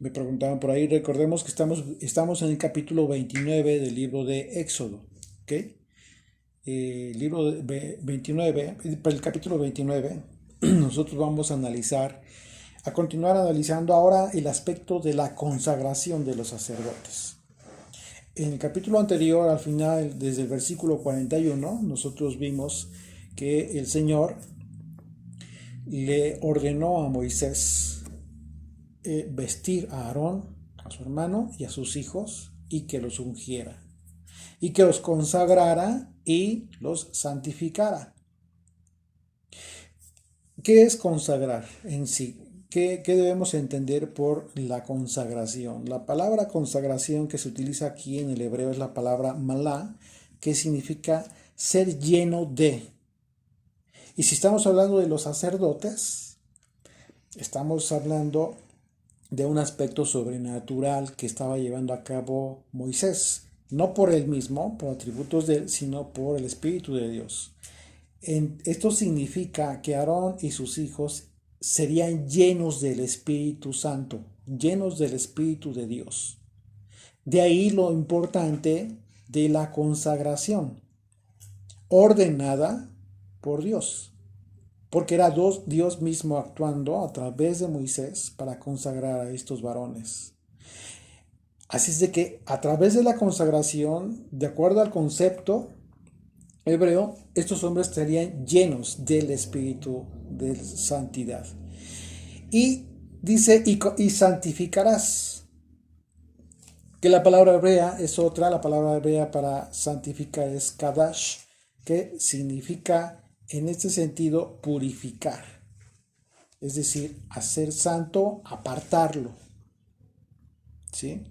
Me preguntaban por ahí, recordemos que estamos en el capítulo 29 del libro de Éxodo, ¿ok? Libro 29, para el capítulo 29, nosotros vamos a continuar analizando ahora el aspecto de la consagración de los sacerdotes. En el capítulo anterior, al final, desde el versículo 41, nosotros vimos que el Señor le ordenó a Moisés vestir a Aarón, a su hermano y a sus hijos, y que los ungiera, y que los consagrara y los santificara. ¿Qué es consagrar en sí? ¿Qué debemos entender por la consagración? La palabra consagración que se utiliza aquí en el hebreo es la palabra malá, que significa ser lleno de. Y si estamos hablando de los sacerdotes, estamos hablando de un aspecto sobrenatural que estaba llevando a cabo Moisés, no por él mismo, por atributos de él, sino por el Espíritu de Dios. Esto significa que Aarón y sus hijos serían llenos del Espíritu Santo, llenos del Espíritu de Dios. De ahí lo importante de la consagración, ordenada por Dios, porque era Dios mismo actuando a través de Moisés para consagrar a estos varones. Así es de que a través de la consagración, de acuerdo al concepto hebreo, estos hombres estarían llenos del espíritu de santidad. Y dice, y santificarás, que la palabra hebrea es otra, la palabra hebrea para santificar es kadash, que significa en este sentido purificar, es decir, hacer santo, apartarlo, ¿sí?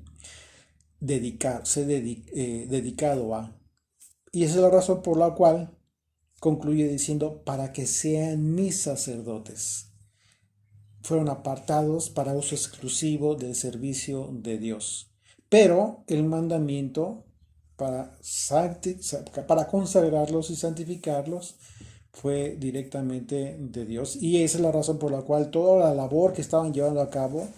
Dedicado a. Y esa es la razón por la cual concluye diciendo, para que sean mis sacerdotes. Fueron apartados para uso exclusivo del servicio de Dios. Pero el mandamiento para consagrarlos y santificarlos fue directamente de Dios. Y esa es la razón por la cual toda la labor que estaban llevando a cabo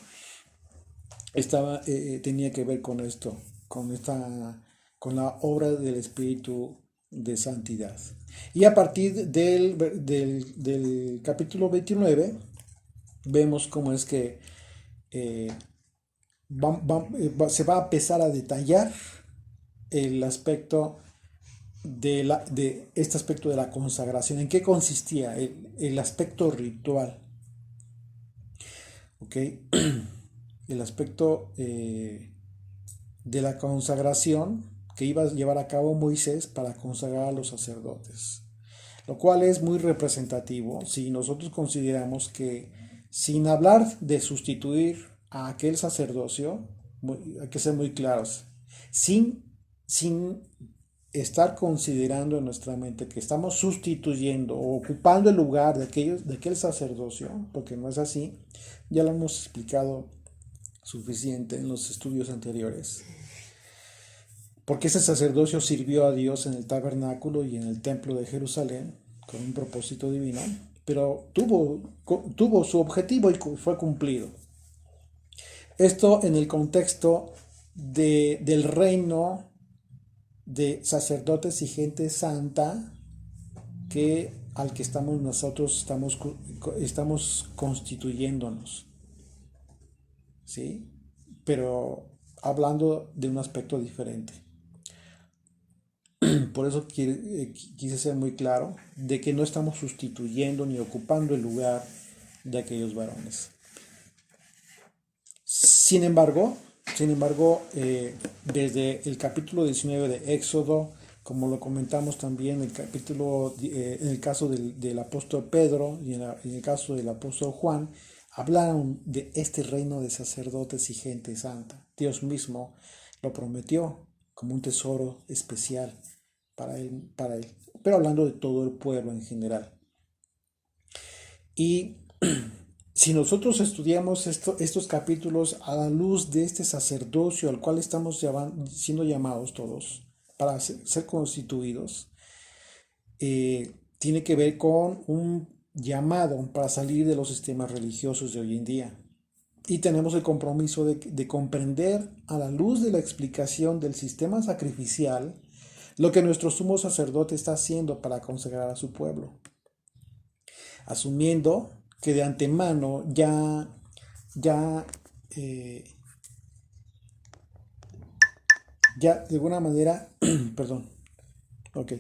tenía que ver con esto, con la obra del Espíritu de santidad. Y a partir del capítulo 29, vemos cómo es que eh, se va a empezar a detallar el aspecto de este aspecto de la consagración. ¿En qué consistía? El aspecto ritual. ¿Ok? El aspecto de la consagración que iba a llevar a cabo Moisés para consagrar a los sacerdotes, lo cual es muy representativo si nosotros consideramos que, sin hablar de sustituir a aquel sacerdocio, hay que ser muy claros, sin estar considerando en nuestra mente que estamos sustituyendo o ocupando el lugar de aquel sacerdocio, porque no es así, ya lo hemos explicado suficiente en los estudios anteriores, porque ese sacerdocio sirvió a Dios en el tabernáculo y en el templo de Jerusalén con un propósito divino, pero tuvo su objetivo y fue cumplido. Esto en el contexto del reino de sacerdotes y gente santa al que nosotros estamos constituyéndonos, ¿sí? Pero hablando de un aspecto diferente. Por eso quise ser muy claro de que no estamos sustituyendo ni ocupando el lugar de aquellos varones. Desde el capítulo 19 de Éxodo, como lo comentamos también en el caso del apóstol Pedro y en el caso del apóstol Juan, hablaron de este reino de sacerdotes y gente santa. Dios mismo lo prometió como un tesoro especial para él, pero hablando de todo el pueblo en general. Y si nosotros estudiamos estos capítulos a la luz de este sacerdocio al cual estamos siendo llamados todos para ser constituidos, tiene que ver con un llamado para salir de los sistemas religiosos de hoy en día. Y tenemos el compromiso de comprender a la luz de la explicación del sistema sacrificial lo que nuestro sumo sacerdote está haciendo para consagrar a su pueblo, asumiendo que de antemano ya, eh, ya de alguna manera, perdón, ok,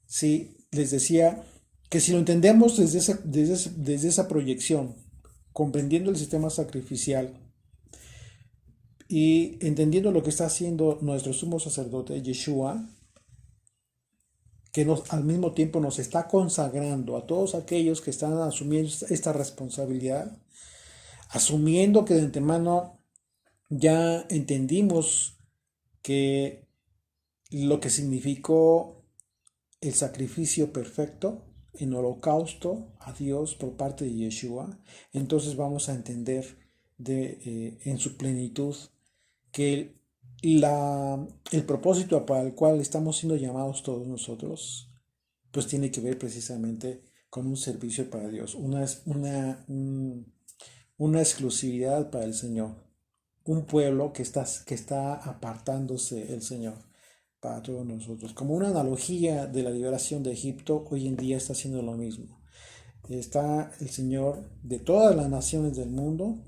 sí, les decía que si lo entendemos desde esa proyección, comprendiendo el sistema sacrificial y entendiendo lo que está haciendo nuestro sumo sacerdote, Yeshua, que al mismo tiempo nos está consagrando a todos aquellos que están asumiendo esta responsabilidad, asumiendo que de antemano ya entendimos que lo que significó el sacrificio perfecto en holocausto a Dios por parte de Yeshua, entonces vamos a entender en su plenitud que el propósito para el cual estamos siendo llamados todos nosotros, pues tiene que ver precisamente con un servicio para Dios, una exclusividad para el Señor, un pueblo que está apartándose el Señor para todos nosotros. Como una analogía de la liberación de Egipto, hoy en día está haciendo lo mismo. Está el Señor de todas las naciones del mundo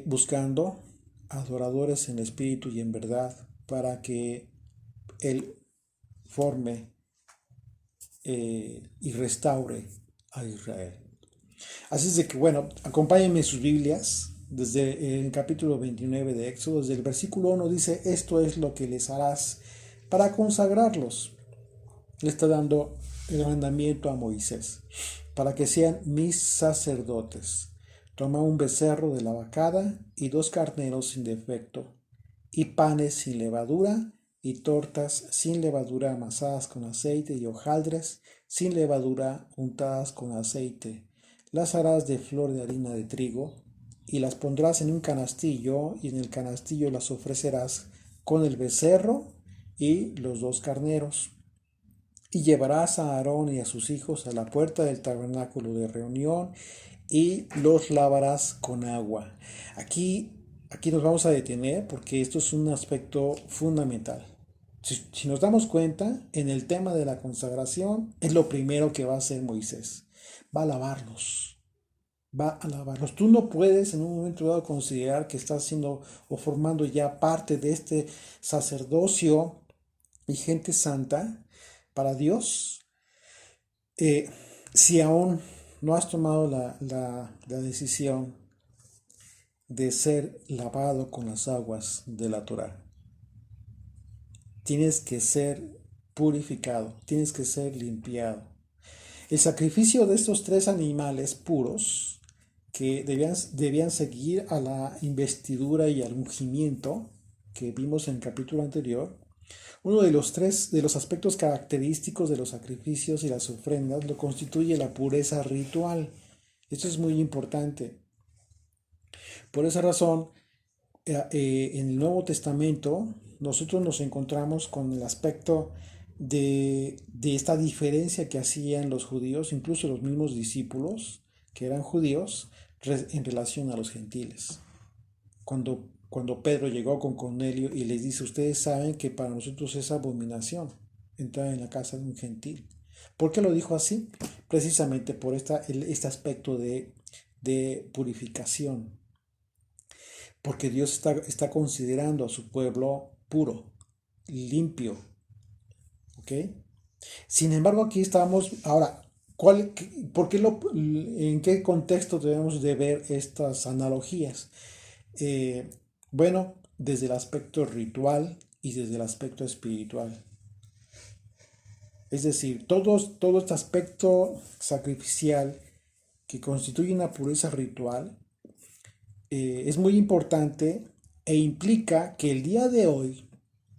buscando adoradores en espíritu y en verdad para que Él forme y restaure a Israel. Así es de que, bueno, acompáñenme sus Biblias desde el capítulo 29 de Éxodo, desde el versículo 1 dice, esto es lo que les harás para consagrarlos. Le está dando el mandamiento a Moisés, para que sean mis sacerdotes. Toma un becerro de la vacada y 2 carneros sin defecto, y panes sin levadura, y tortas sin levadura amasadas con aceite, y hojaldres sin levadura untadas con aceite. Las harás de flor de harina de trigo, y las pondrás en un canastillo, y en el canastillo las ofrecerás con el becerro y los 2 carneros. Y llevarás a Aarón y a sus hijos a la puerta del tabernáculo de reunión, y los lavarás con agua. Aquí nos vamos a detener porque esto es un aspecto fundamental. Si nos damos cuenta, en el tema de la consagración, es lo primero que va a hacer Moisés. Va a lavarlos. Va a lavarlos. Tú no puedes en un momento dado considerar que estás siendo o formando ya parte de este sacerdocio y gente santa para Dios, si aún no has tomado la decisión de ser lavado con las aguas de la Torá. Tienes que ser purificado, tienes que ser limpiado. El sacrificio de estos 3 animales puros que debían seguir a la investidura y al ungimiento que vimos en el capítulo anterior, uno de los aspectos característicos de los sacrificios y las ofrendas lo constituye la pureza ritual. Esto es muy importante. Por esa razón, en el Nuevo Testamento nosotros nos encontramos con el aspecto de esta diferencia que hacían los judíos, incluso los mismos discípulos que eran judíos, en relación a los gentiles. Cuando Pedro llegó con Cornelio y les dice, ustedes saben que para nosotros es abominación entrar en la casa de un gentil. ¿Por qué lo dijo así? Precisamente por este aspecto de purificación. Porque Dios está considerando a su pueblo puro, limpio. ¿Ok? Sin embargo, aquí estamos, ahora, ¿en qué contexto debemos de ver estas analogías? Bueno, desde el aspecto ritual y desde el aspecto espiritual. Es decir, todo este aspecto sacrificial que constituye una pureza ritual es muy importante e implica que el día de hoy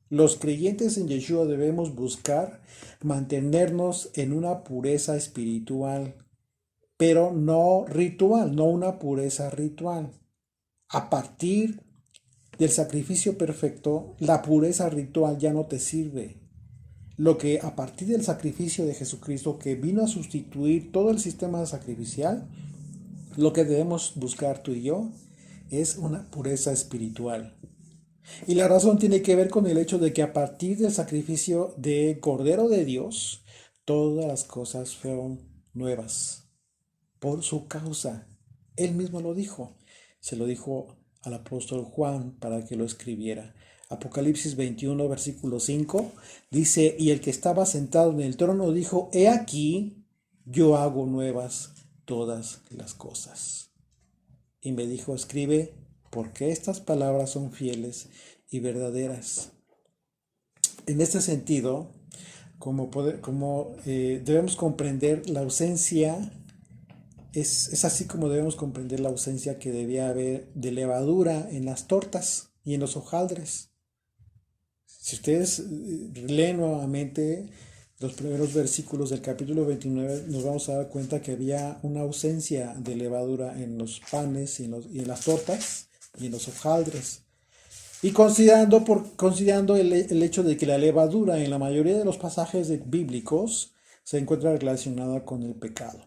los creyentes en Yeshua debemos buscar mantenernos en una pureza espiritual, pero no ritual, no una pureza ritual. A partir del sacrificio perfecto, la pureza ritual ya no te sirve. Lo que a partir del sacrificio de Jesucristo, que vino a sustituir todo el sistema sacrificial, Lo que debemos buscar tú y yo es una pureza espiritual. Y la razón tiene que ver con el hecho de que a partir del sacrificio de Cordero de Dios, todas las cosas fueron nuevas por su causa. Él mismo lo dijo. Se lo dijo al apóstol Juan para que lo escribiera. Apocalipsis 21, versículo 5, dice, y el que estaba sentado en el trono dijo, he aquí, yo hago nuevas todas las cosas. Y me dijo, escribe, porque estas palabras son fieles y verdaderas. En este sentido, debemos comprender la ausencia, es así como debemos comprender la ausencia que debía haber de levadura en las tortas y en los hojaldres. Si ustedes leen nuevamente los primeros versículos del capítulo 29, nos vamos a dar cuenta que había una ausencia de levadura en los panes y en las tortas y en los hojaldres. Y considerando el hecho de que la levadura en la mayoría de los pasajes bíblicos se encuentra relacionada con el pecado.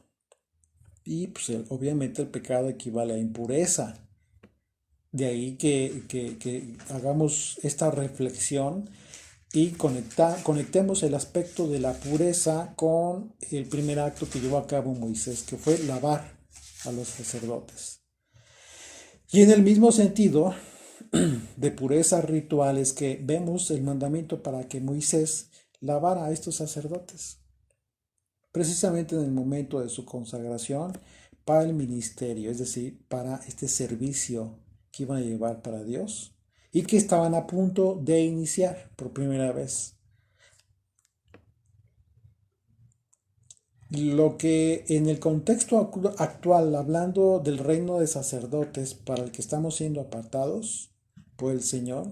Y pues, obviamente el pecado equivale a impureza. De ahí que hagamos esta reflexión y conectemos el aspecto de la pureza con el primer acto que llevó a cabo Moisés, que fue lavar a los sacerdotes. Y en el mismo sentido de pureza ritual es que vemos el mandamiento para que Moisés lavara a estos sacerdotes, precisamente en el momento de su consagración para el ministerio, es decir, para este servicio que iban a llevar para Dios y que estaban a punto de iniciar por primera vez. Lo que en el contexto actual, hablando del reino de sacerdotes para el que estamos siendo apartados por el Señor,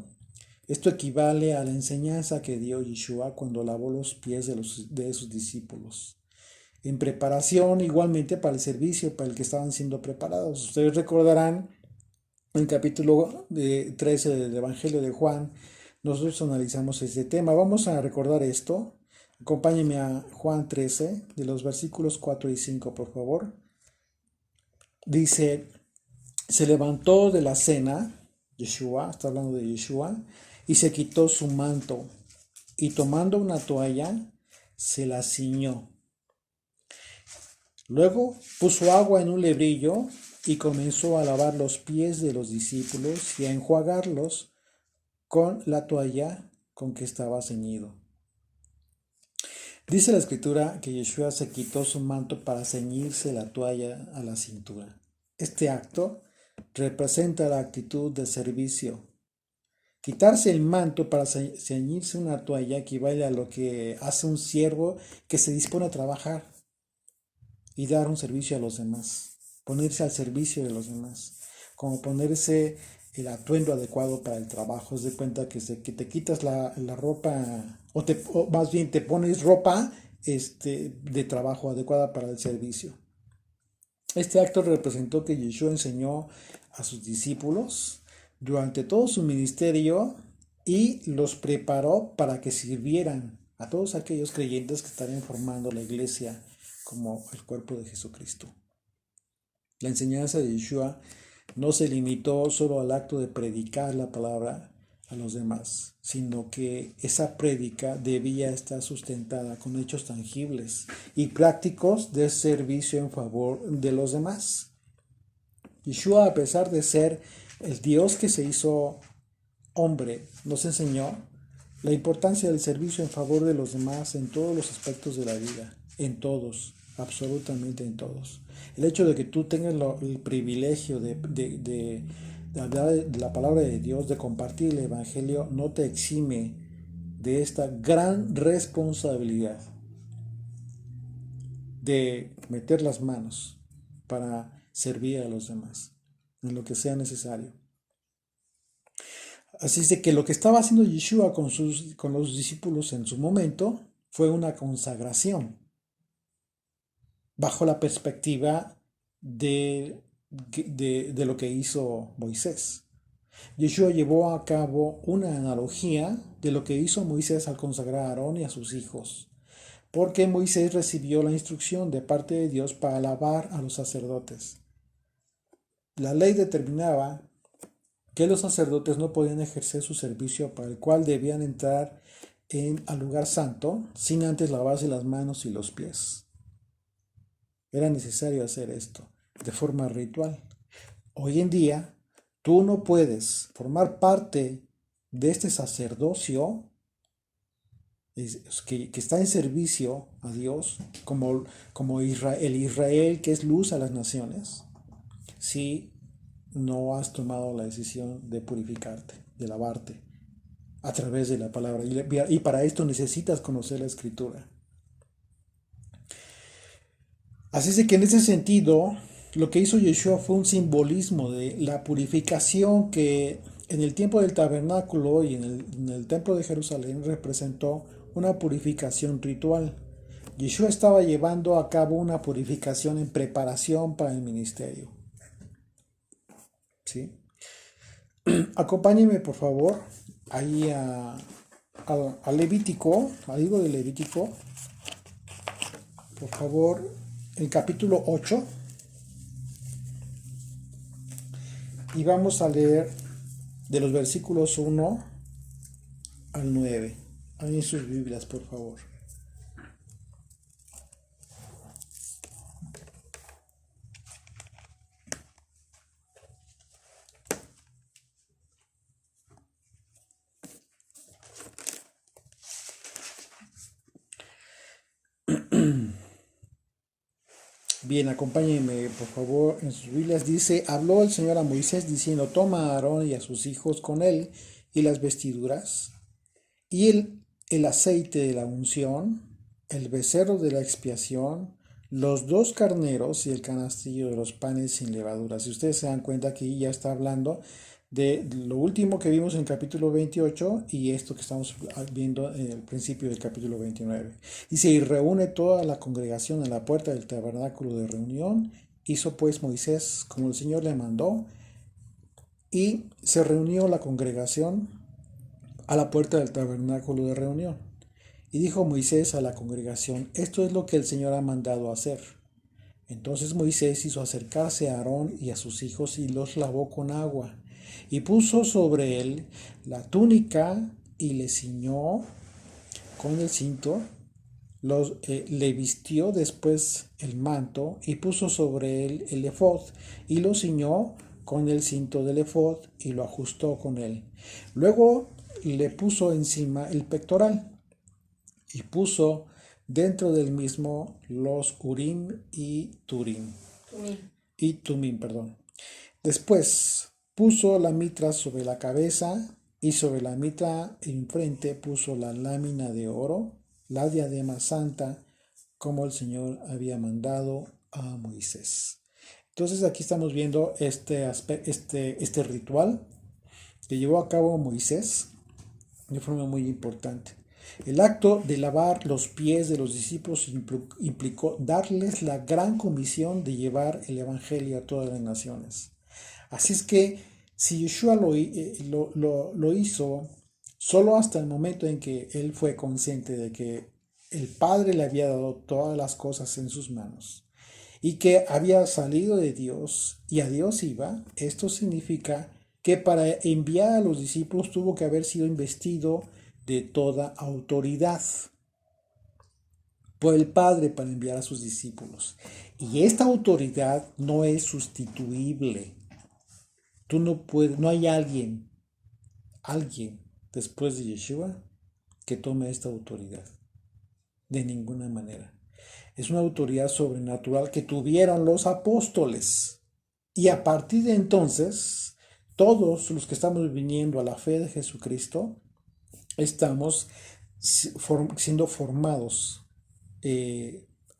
esto equivale a la enseñanza que dio Yeshua cuando lavó los pies de sus discípulos, en preparación igualmente para el servicio para el que estaban siendo preparados. Ustedes recordarán en el capítulo 13 del Evangelio de Juan, nosotros analizamos este tema. Vamos a recordar esto. Acompáñenme a Juan 13, de los versículos 4 y 5, por favor. Dice, se levantó de la cena, Yeshua, está hablando de Yeshua, y se quitó su manto, y tomando una toalla, se la ciñó. Luego puso agua en un lebrillo y comenzó a lavar los pies de los discípulos y a enjuagarlos con la toalla con que estaba ceñido. Dice la escritura que Yeshua se quitó su manto para ceñirse la toalla a la cintura. Este acto representa la actitud de servicio. Quitarse el manto para ceñirse una toalla equivale a lo que hace un siervo que se dispone a trabajar y dar un servicio a los demás, ponerse al servicio de los demás, como ponerse el atuendo adecuado para el trabajo. Es de cuenta que te quitas la ropa, o más bien te pones ropa de trabajo adecuada para el servicio. Este acto representó que Yeshua enseñó a sus discípulos durante todo su ministerio y los preparó para que sirvieran a todos aquellos creyentes que estarían formando la iglesia como el cuerpo de Jesucristo. La enseñanza de Yeshua no se limitó solo al acto de predicar la palabra a los demás, sino que esa prédica debía estar sustentada con hechos tangibles y prácticos de servicio en favor de los demás. Yeshua, a pesar de ser el Dios que se hizo hombre, nos enseñó la importancia del servicio en favor de los demás en todos los aspectos de la vida, en todos, absolutamente en todos. El hecho de que tú tengas el privilegio de hablar de la palabra de Dios, de compartir el Evangelio, no te exime de esta gran responsabilidad de meter las manos para servir a los demás en lo que sea necesario. Así es de que lo que estaba haciendo Yeshua con los discípulos en su momento fue una consagración bajo la perspectiva de lo que hizo Moisés. Yeshua llevó a cabo una analogía de lo que hizo Moisés al consagrar a Aarón y a sus hijos, porque Moisés recibió la instrucción de parte de Dios para lavar a los sacerdotes. La ley determinaba que los sacerdotes no podían ejercer su servicio para el cual debían entrar al lugar santo sin antes lavarse las manos y los pies. Era necesario hacer esto de forma ritual. Hoy en día, tú no puedes formar parte de este sacerdocio que está en servicio a Dios, como el Israel que es luz a las naciones, si no has tomado la decisión de purificarte, de lavarte a través de la palabra. Y para esto necesitas conocer la escritura. Así es de que en ese sentido, lo que hizo Yeshua fue un simbolismo de la purificación que en el tiempo del tabernáculo y en el templo de Jerusalén representó una purificación ritual. Yeshua estaba llevando a cabo una purificación en preparación para el ministerio. ¿Sí? Acompáñenme por favor ahí a Levítico, al libro de Levítico, por favor, el capítulo 8, y vamos a leer de los versículos 1 al 9. Ahí en sus Biblias, por favor. Bien, acompáñenme por favor en sus Biblias. Dice, habló el Señor a Moisés diciendo, toma a Aarón y a sus hijos con él y las vestiduras y el aceite de la unción, el becerro de la expiación, los 2 carneros y el canastillo de los panes sin levadura. Si ustedes se dan cuenta, aquí ya está hablando de lo último que vimos en el capítulo 28 y esto que estamos viendo en el principio del capítulo 29. Dice, y reúne toda la congregación a la puerta del tabernáculo de reunión. Hizo pues Moisés como el Señor le mandó, y se reunió la congregación a la puerta del tabernáculo de reunión. Y dijo Moisés a la congregación, esto es lo que el Señor ha mandado hacer. Entonces Moisés hizo acercarse a Aarón y a sus hijos y los lavó con agua, y puso sobre él la túnica y le ciñó con el cinto, le vistió después el manto y puso sobre él el efod y lo ciñó con el cinto del efod y lo ajustó con él. Luego le puso encima el pectoral y puso dentro del mismo los Urim y Tumim, perdón. Después puso la mitra sobre la cabeza y sobre la mitra enfrente puso la lámina de oro, la diadema santa, como el Señor había mandado a Moisés. Entonces aquí estamos viendo este ritual que llevó a cabo Moisés de forma muy importante. El acto de lavar los pies de los discípulos implicó darles la gran comisión de llevar el Evangelio a todas las naciones. Así es que si Yeshua lo hizo solo hasta el momento en que él fue consciente de que el Padre le había dado todas las cosas en sus manos y que había salido de Dios y a Dios iba, esto significa que para enviar a los discípulos tuvo que haber sido investido de toda autoridad por el Padre para enviar a sus discípulos. Y esta autoridad no es sustituible. Tú no puedes, no hay alguien después de Yeshua que tome esta autoridad. De ninguna manera. Es una autoridad sobrenatural que tuvieron los apóstoles. Y a partir de entonces, todos los que estamos viniendo a la fe de Jesucristo, estamos siendo formados,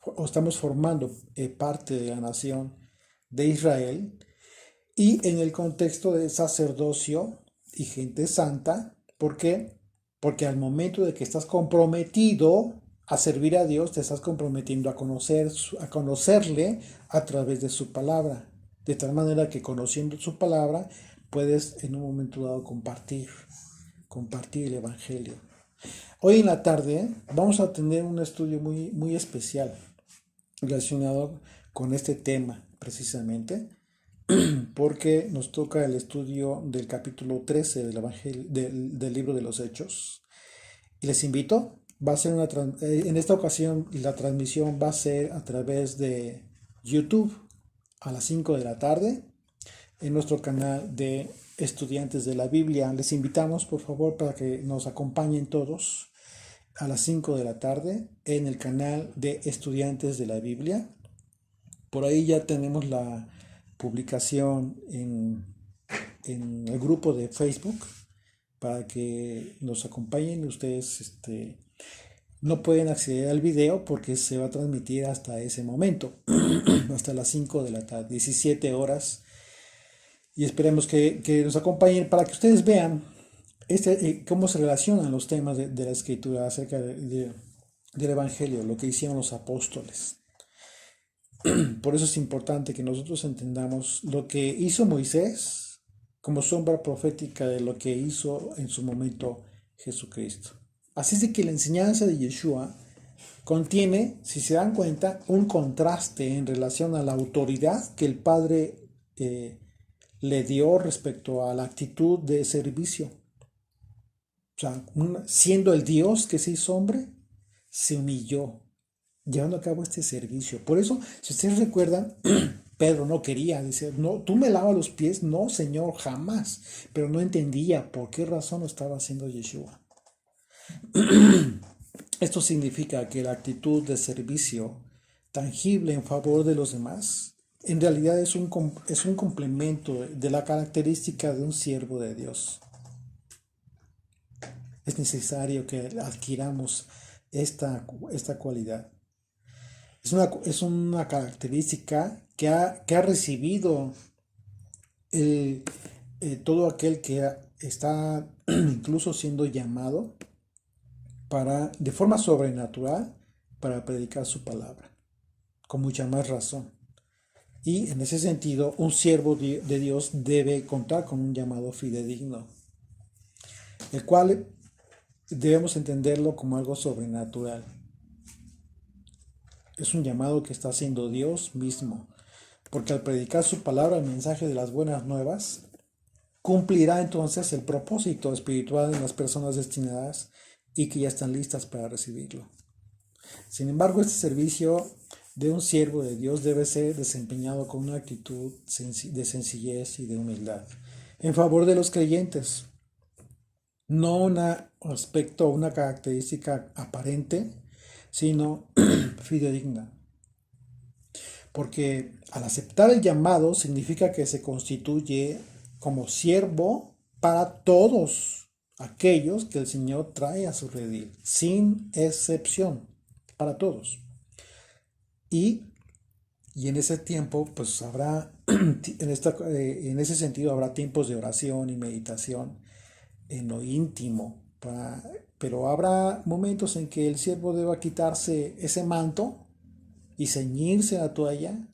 o estamos formando parte de la nación de Israel, y en el contexto de sacerdocio y gente santa. ¿Por qué? Porque al momento de que estás comprometido a servir a Dios, te estás comprometiendo a conocerle a través de su palabra. De tal manera que conociendo su palabra, puedes en un momento dado compartir el Evangelio. Hoy en la tarde vamos a tener un estudio muy, muy especial relacionado con este tema precisamente. porque nos toca el estudio del capítulo 13 del libro de los Hechos. Y les invito, va a ser en esta ocasión la transmisión va a ser a través de YouTube a las 5 de la tarde en nuestro canal de estudiantes de la Biblia. Les invitamos, por favor, para que nos acompañen todos a las 5 de la tarde en el canal de estudiantes de la Biblia. Por ahí ya tenemos la publicación en el grupo de Facebook para que nos acompañen. Ustedes no pueden acceder al video porque se va a transmitir hasta ese momento, hasta las 5 de la tarde, 17 horas. Y esperemos que nos acompañen para que ustedes vean cómo se relacionan los temas de la escritura acerca del Evangelio, lo que hicieron los apóstoles. Por eso es importante que nosotros entendamos lo que hizo Moisés como sombra profética de lo que hizo en su momento Jesucristo. Así es de que la enseñanza de Yeshua contiene, si se dan cuenta, un contraste en relación a la autoridad que el Padre le dio respecto a la actitud de servicio. O sea, siendo el Dios que se hizo hombre, se humilló, llevando a cabo este servicio. Por eso, si ustedes recuerdan, Pedro no quería, dice, no, tú me lavas los pies, no, Señor, jamás. Pero no entendía por qué razón lo estaba haciendo Yeshua. Esto significa que la actitud de servicio tangible en favor de los demás, en realidad es un complemento de la característica de un siervo de Dios. Es necesario que adquiramos esta cualidad. Es una característica que ha recibido todo aquel que está incluso siendo llamado de forma sobrenatural para predicar su palabra, con mucha más razón. Y en ese sentido, un siervo de Dios debe contar con un llamado fidedigno, el cual debemos entenderlo como algo sobrenatural. Es un llamado que está haciendo Dios mismo, porque al predicar su palabra, el mensaje de las buenas nuevas, cumplirá entonces el propósito espiritual en las personas destinadas y que ya están listas para recibirlo. Sin embargo, este servicio de un siervo de Dios debe ser desempeñado con una actitud de sencillez y de humildad en favor de los creyentes, no un aspecto o una característica aparente, sino fidedigna. Porque al aceptar el llamado significa que se constituye como siervo para todos aquellos que el Señor trae a su redil, sin excepción, para todos. Y en ese tiempo, pues habrá, en ese sentido, habrá tiempos de oración y meditación en lo íntimo, pero habrá momentos en que el siervo deba quitarse ese manto y ceñirse la toalla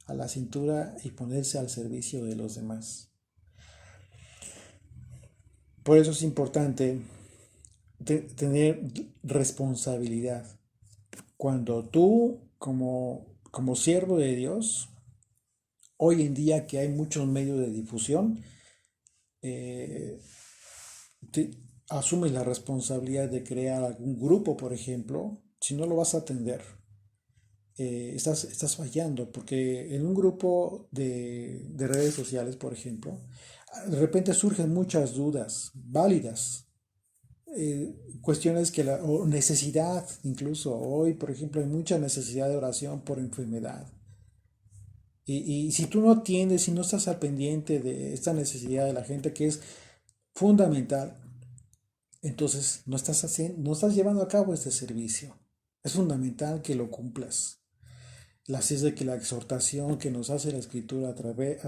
a la cintura y ponerse al servicio de los demás. Por eso es importante tener responsabilidad. Cuando tú, como siervo de Dios, hoy en día que hay muchos medios de difusión, asumes la responsabilidad de crear algún grupo, por ejemplo. Si no lo vas a atender, estás fallando, porque en un grupo de redes sociales, por ejemplo, de repente surgen muchas dudas válidas, cuestiones o necesidad, incluso hoy, por ejemplo, hay mucha necesidad de oración por enfermedad. Y si tú no atiendes, si no estás al pendiente de esta necesidad de la gente, que es fundamental, entonces no estás llevando a cabo este servicio. Es fundamental que lo cumplas. Así es de que la exhortación que nos hace la Escritura a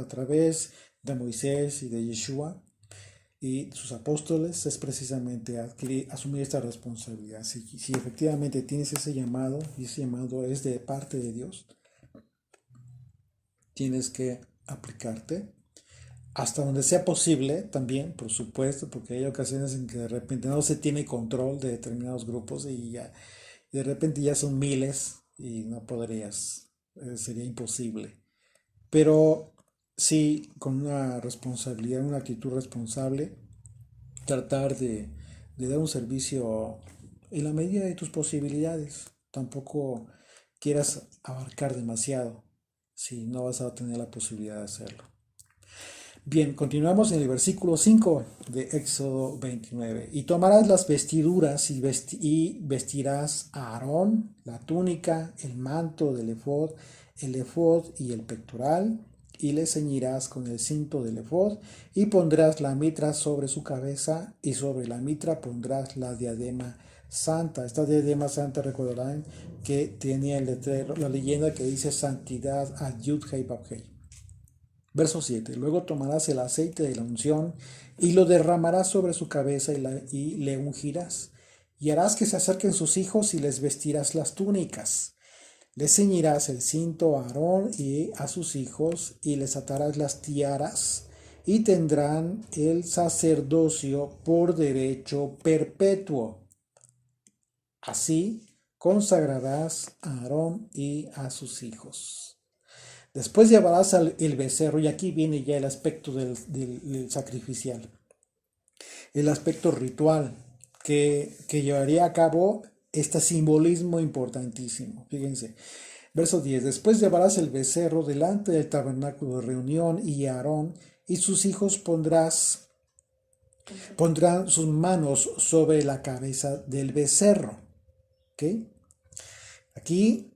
través de Moisés y de Yeshua y sus apóstoles es precisamente asumir esta responsabilidad. Si efectivamente tienes ese llamado y ese llamado es de parte de Dios, tienes que aplicarte hasta donde sea posible también, por supuesto, porque hay ocasiones en que de repente no se tiene control de determinados grupos y de repente ya son miles y no podrías, sería imposible. Pero sí, con una responsabilidad, una actitud responsable, tratar de dar un servicio en la medida de tus posibilidades. Tampoco quieras abarcar demasiado si no vas a tener la posibilidad de hacerlo. Bien, continuamos en el versículo 5 de Éxodo 29. Y tomarás las vestiduras y vestirás a Aarón, la túnica, el manto del el efod y el pectoral, y le ceñirás con el cinto del efod, y pondrás la mitra sobre su cabeza, y sobre la mitra pondrás la diadema santa. Esta diadema santa, recordarán que tenía el letrero, la leyenda que dice santidad a Yud-Hei Bab-Hei. Verso 7. Luego tomarás el aceite de la unción y lo derramarás sobre su cabeza y le ungirás. Y harás que se acerquen sus hijos y les vestirás las túnicas. Les ceñirás el cinto a Aarón y a sus hijos y les atarás las tiaras y tendrán el sacerdocio por derecho perpetuo. Así consagrarás a Aarón y a sus hijos. Después llevarás el becerro, y aquí viene ya el aspecto del sacrificial, el aspecto ritual que llevaría a cabo este simbolismo importantísimo. Fíjense, verso 10. Después llevarás el becerro delante del tabernáculo de reunión y Aarón y sus hijos pondrán sus manos sobre la cabeza del becerro. ¿Okay? Aquí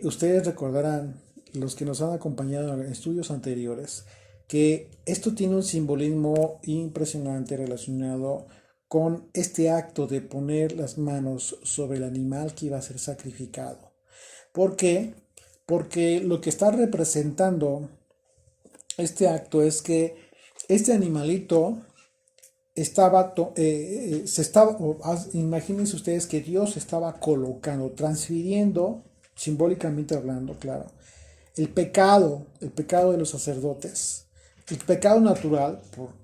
ustedes recordarán, los que nos han acompañado en estudios anteriores, que esto tiene un simbolismo impresionante relacionado con este acto de poner las manos sobre el animal que iba a ser sacrificado. ¿Por qué? Porque lo que está representando este acto es que este animalito imagínense ustedes que Dios estaba colocando, transfiriendo, simbólicamente hablando, claro, el pecado de los sacerdotes, el pecado natural, por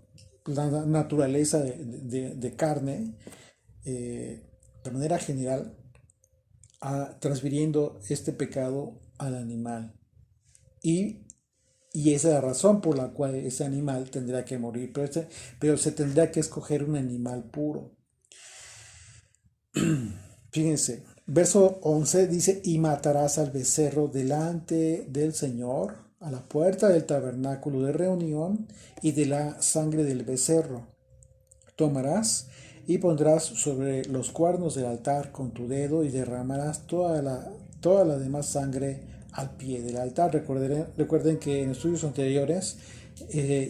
la naturaleza de carne, de manera general, transfiriendo este pecado al animal. Y esa es la razón por la cual ese animal tendrá que morir, pero se tendrá que escoger un animal puro. Fíjense, verso 11 dice, y matarás al becerro delante del Señor, a la puerta del tabernáculo de reunión, y de la sangre del becerro tomarás y pondrás sobre los cuernos del altar con tu dedo y derramarás toda la demás sangre al pie del altar. Recuerden que en estudios anteriores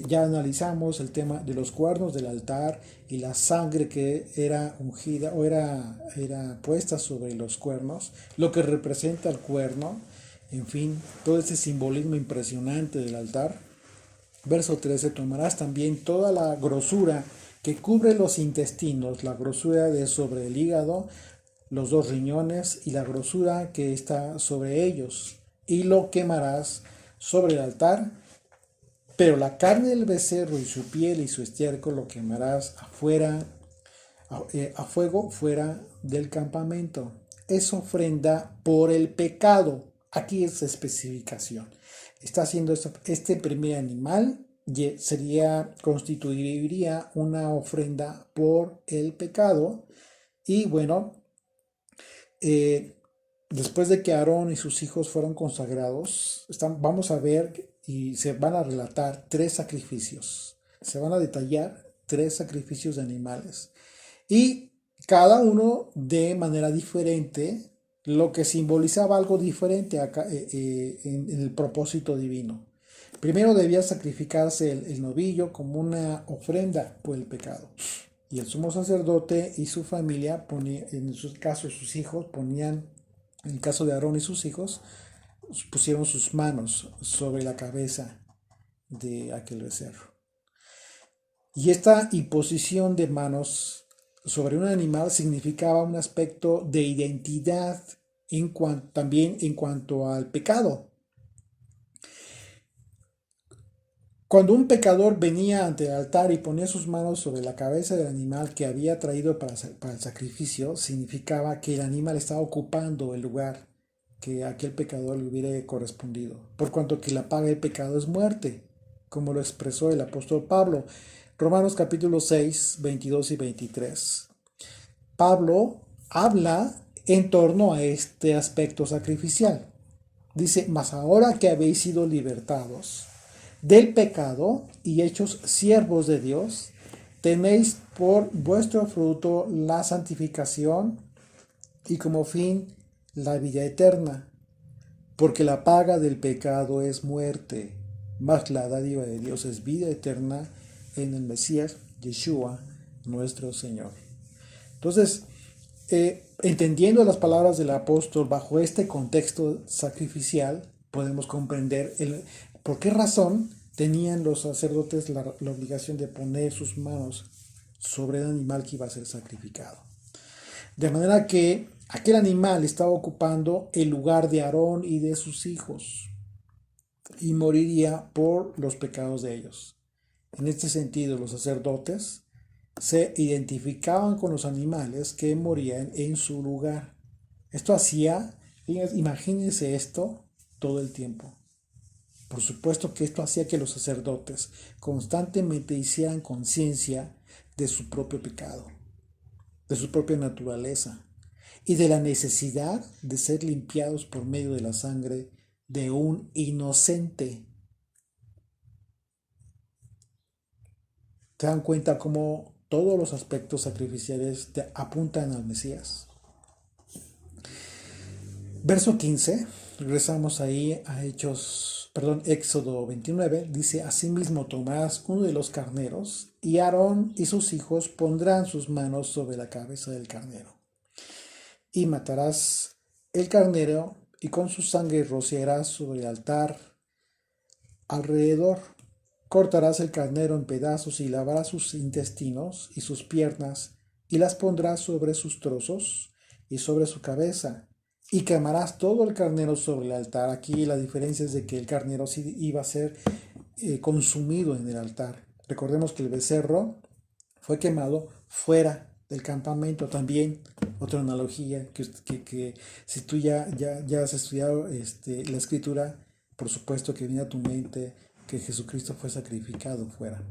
ya analizamos el tema de los cuernos del altar y la sangre que era ungida o era puesta sobre los cuernos, lo que representa el cuerno, en fin, todo ese simbolismo impresionante del altar. Verso 13, tomarás también toda la grosura que cubre los intestinos, la grosura de sobre el hígado, los dos riñones y la grosura que está sobre ellos, y lo quemarás sobre el altar, pero la carne del becerro y su piel y su estiércol lo quemarás a fuego fuera del campamento. Es ofrenda por el pecado. Aquí es especificación. Está haciendo este primer animal, constituiría una ofrenda por el pecado. Y bueno, después de que Aarón y sus hijos fueron consagrados, vamos a ver y se van a relatar 3 sacrificios. Se van a detallar 3 sacrificios de animales. Y cada uno de manera diferente, lo que simbolizaba algo diferente acá, en el propósito divino. Primero debía sacrificarse el novillo como una ofrenda por el pecado. Y el sumo sacerdote y su familia, en su caso sus hijos, en el caso de Aarón y sus hijos, pusieron sus manos sobre la cabeza de aquel becerro. Y esta imposición de manos sobre un animal significaba un aspecto de identidad también en cuanto al pecado. Cuando un pecador venía ante el altar y ponía sus manos sobre la cabeza del animal que había traído para el sacrificio, significaba que el animal estaba ocupando el lugar que aquel pecador le hubiera correspondido, por cuanto que la paga del pecado es muerte, como lo expresó el apóstol Pablo. Romanos capítulo 6, 22 y 23. Pablo habla en torno a este aspecto sacrificial. Dice, mas ahora que habéis sido libertados del pecado y hechos siervos de Dios, tenéis por vuestro fruto la santificación y como fin la vida eterna, porque la paga del pecado es muerte, mas la dádiva de Dios es vida eterna en el Mesías, Yeshua, nuestro Señor. Entonces, entendiendo las palabras del apóstol bajo este contexto sacrificial, podemos comprender por qué razón tenían los sacerdotes la obligación de poner sus manos sobre el animal que iba a ser sacrificado. De manera que aquel animal estaba ocupando el lugar de Aarón y de sus hijos y moriría por los pecados de ellos. En este sentido, los sacerdotes se identificaban con los animales que morían en su lugar. Esto hacía, imagínense esto todo el tiempo. Por supuesto que esto hacía que los sacerdotes constantemente hicieran conciencia de su propio pecado, de su propia naturaleza y de la necesidad de ser limpiados por medio de la sangre de un inocente. ¿Se dan cuenta cómo todos los aspectos sacrificiales apuntan al Mesías? Verso 15, regresamos ahí a Éxodo 29, dice, asimismo tomarás uno de los carneros, y Aarón y sus hijos pondrán sus manos sobre la cabeza del carnero. Y matarás el carnero, y con su sangre rociarás sobre el altar alrededor. Cortarás el carnero en pedazos y lavarás sus intestinos y sus piernas, y las pondrás sobre sus trozos y sobre su cabeza, y quemarás todo el carnero sobre el altar. Aquí la diferencia es de que el carnero sí iba a ser consumido en el altar. Recordemos que el becerro fue quemado fuera del campamento. También otra analogía que si tú ya has estudiado la escritura, por supuesto que viene a tu mente que Jesucristo fue sacrificado fuera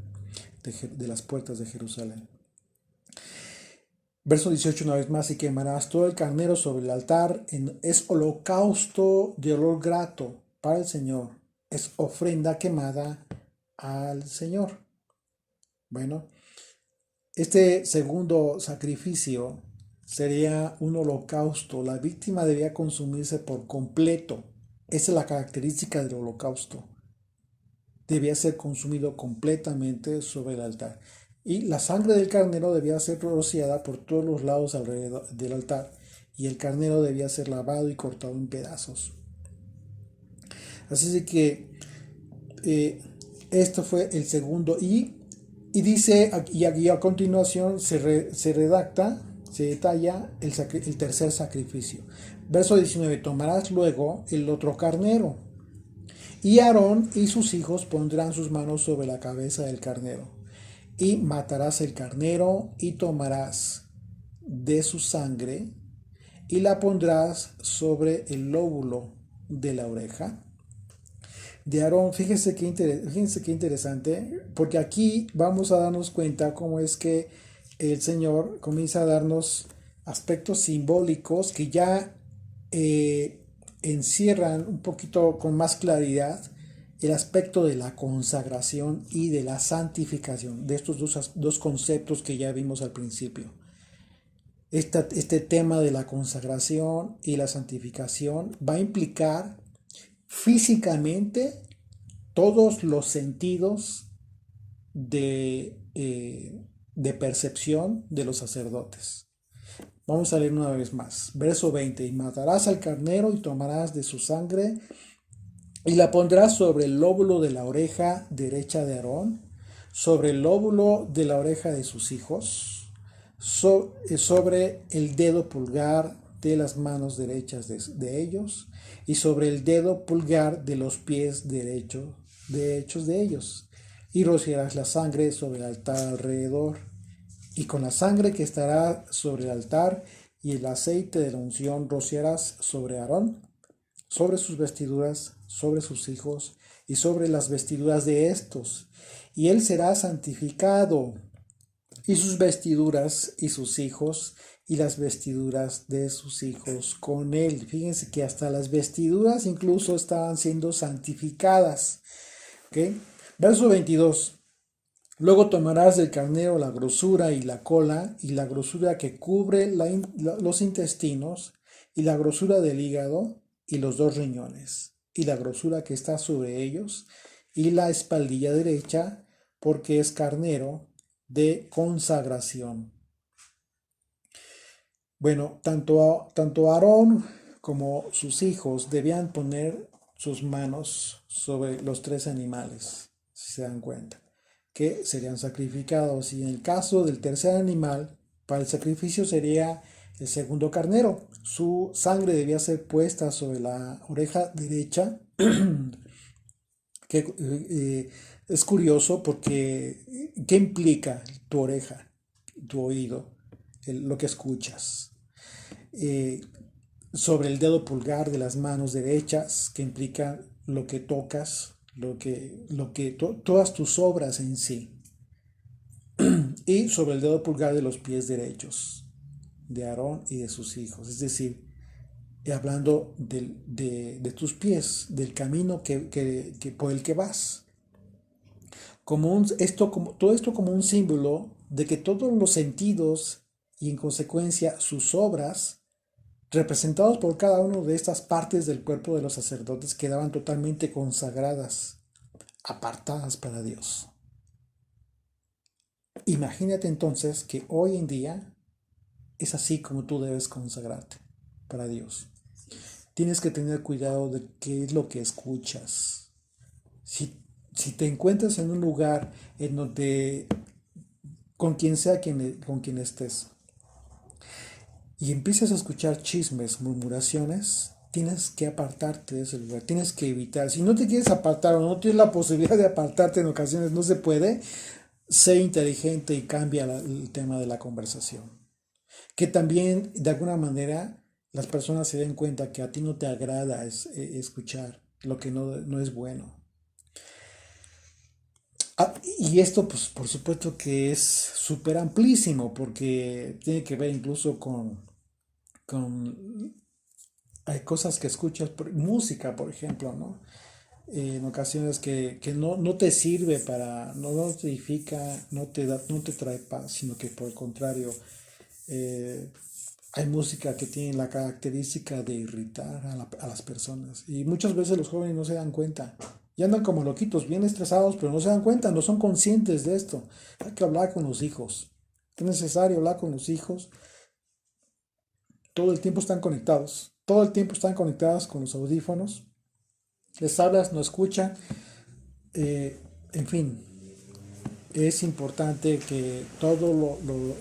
de las puertas de Jerusalén. Verso 18 una vez más, y quemarás todo el carnero sobre el altar, es holocausto de olor grato para el Señor, es ofrenda quemada al Señor. Bueno, este segundo sacrificio sería un holocausto. La víctima debía consumirse por completo. Esa es la característica del holocausto. Debía ser consumido completamente sobre el altar. Y la sangre del carnero debía ser rociada por todos los lados alrededor del altar. Y el carnero debía ser lavado y cortado en pedazos. Así que esto fue el segundo. Y dice, y aquí a continuación se redacta, se detalla el tercer sacrificio. Verso 19, tomarás luego el otro carnero. Y Aarón y sus hijos pondrán sus manos sobre la cabeza del carnero. Y matarás el carnero y tomarás de su sangre y la pondrás sobre el lóbulo de la oreja de Aarón. Fíjense qué interesante, porque aquí vamos a darnos cuenta cómo es que el Señor comienza a darnos aspectos simbólicos que ya encierran un poquito con más claridad el aspecto de la consagración y de la santificación, de estos dos conceptos que ya vimos al principio. Este tema de la consagración y la santificación va a implicar físicamente todos los sentidos de percepción de los sacerdotes. Vamos a leer una vez más. Verso 20. Y matarás al carnero y tomarás de su sangre y la pondrás sobre el lóbulo de la oreja derecha de Aarón, sobre el lóbulo de la oreja de sus hijos, sobre el dedo pulgar de las manos derechas de ellos y sobre el dedo pulgar de los pies derechos de ellos. Y rociarás la sangre sobre el altar alrededor. Y con la sangre que estará sobre el altar y el aceite de la unción rociarás sobre Aarón, sobre sus vestiduras, sobre sus hijos y sobre las vestiduras de estos. Y él será santificado, y sus vestiduras y sus hijos y las vestiduras de sus hijos con él. Fíjense que hasta las vestiduras incluso estaban siendo santificadas. ¿Okay? Verso 22. Luego tomarás del carnero la grosura y la cola y la grosura que cubre los intestinos y la grosura del hígado y los dos riñones y la grosura que está sobre ellos y la espaldilla derecha, porque es carnero de consagración. Bueno, tanto Aarón como sus hijos debían poner sus manos sobre los tres animales, si se dan cuenta, que serían sacrificados. Y en el caso del tercer animal, para el sacrificio sería el segundo carnero. Su sangre debía ser puesta sobre la oreja derecha, que es curioso porque ¿qué implica tu oreja, tu oído, lo que escuchas? Eh, Sobre el dedo pulgar de las manos derechas, que implica lo que tocas, todas tus obras en sí, y sobre el dedo pulgar de los pies derechos de Aarón y de sus hijos, es decir, hablando de tus pies, del camino por el que vas. Todo esto como un símbolo de que todos los sentidos y en consecuencia sus obras, representados por cada una de estas partes del cuerpo de los sacerdotes, quedaban totalmente consagradas, apartadas para Dios. Imagínate entonces que hoy en día es así como tú debes consagrarte para Dios. Tienes que tener cuidado de qué es lo que escuchas. Si te encuentras en un lugar en donde, con quien sea con quien estés, y empiezas a escuchar chismes, murmuraciones, tienes que apartarte de ese lugar, tienes que evitar. Si no te quieres apartar o no tienes la posibilidad de apartarte en ocasiones, no se puede, sé inteligente y cambia el tema de la conversación. Que también, de alguna manera, las personas se den cuenta que a ti no te agrada escuchar lo que no es bueno. Y esto, pues, por supuesto que es súper amplísimo, porque tiene que ver incluso con hay cosas que escuchas, música, por ejemplo, ¿no? En ocasiones que no te sirve no te edifica, no te trae paz, sino que por el contrario, eh, hay música que tiene la característica de irritar a las personas. Y muchas veces los jóvenes no se dan cuenta. Y andan como loquitos, bien estresados, pero no se dan cuenta, no son conscientes de esto. Hay que hablar con los hijos. Es necesario hablar con los hijos. Todo el tiempo están conectados. Todo el tiempo están conectados con los audífonos. Les hablas, no escuchan. En fin, es importante que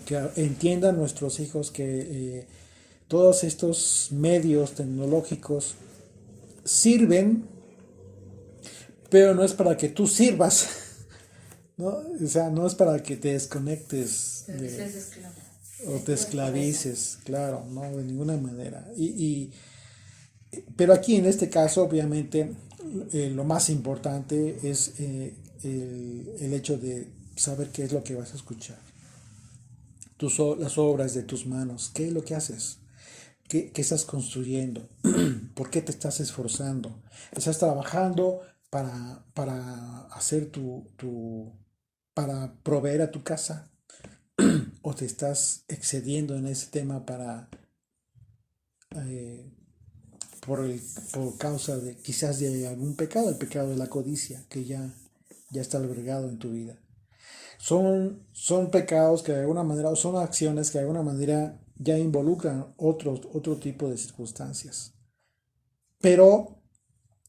que entiendan nuestros hijos que todos estos medios tecnológicos sirven, pero no es para que tú sirvas, ¿no? O sea, no es para que te desconectes o te esclavices, claro, no, de ninguna manera. Pero aquí en este caso, obviamente, lo más importante es el hecho de saber qué es lo que vas a escuchar. Las obras de tus manos, qué es lo que haces, qué estás construyendo, por qué te estás esforzando. Estás trabajando para hacer para proveer a tu casa, o te estás excediendo en ese tema eh, por causa de quizás de algún pecado, el pecado de la codicia que ya está albergado en tu vida. Son pecados que de alguna manera, o son acciones que de alguna manera ya involucran otro tipo de circunstancias. Pero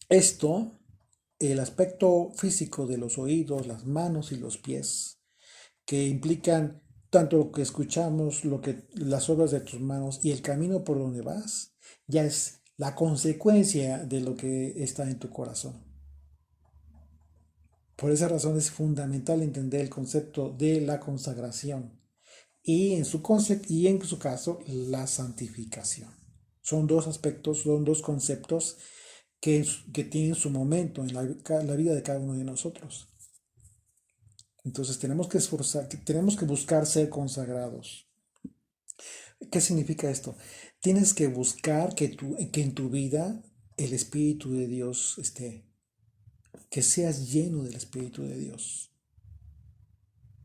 esto, el aspecto físico de los oídos, las manos y los pies, que implican tanto lo que escuchamos, las obras de tus manos y el camino por donde vas, ya es la consecuencia de lo que está en tu corazón. Por esa razón es fundamental entender el concepto de la consagración y y en su caso la santificación. Son dos aspectos, son dos conceptos que tienen su momento en la vida de cada uno de nosotros. Entonces tenemos que buscar ser consagrados. ¿Qué significa esto? Tienes que buscar que en tu vida el Espíritu de Dios esté, que seas lleno del Espíritu de Dios.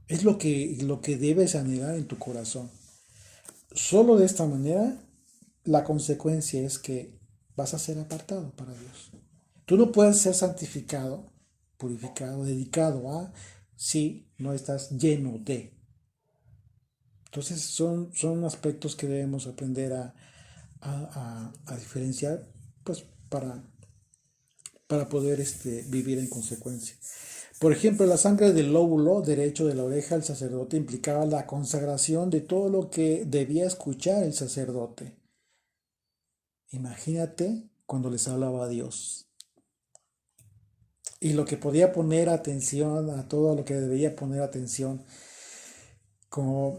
Es lo que debes anhelar en tu corazón. Solo de esta manera, la consecuencia es que vas a ser apartado para Dios. Tú no puedes ser santificado, purificado, dedicado a si no estás lleno de. Entonces son aspectos que debemos aprender a diferenciar, pues para poder vivir en consecuencia. Por ejemplo, la sangre del lóbulo derecho de la oreja del sacerdote implicaba la consagración de todo lo que debía escuchar el sacerdote. Imagínate cuando les hablaba a Dios. Y lo que podía poner atención a todo lo que debía poner atención, como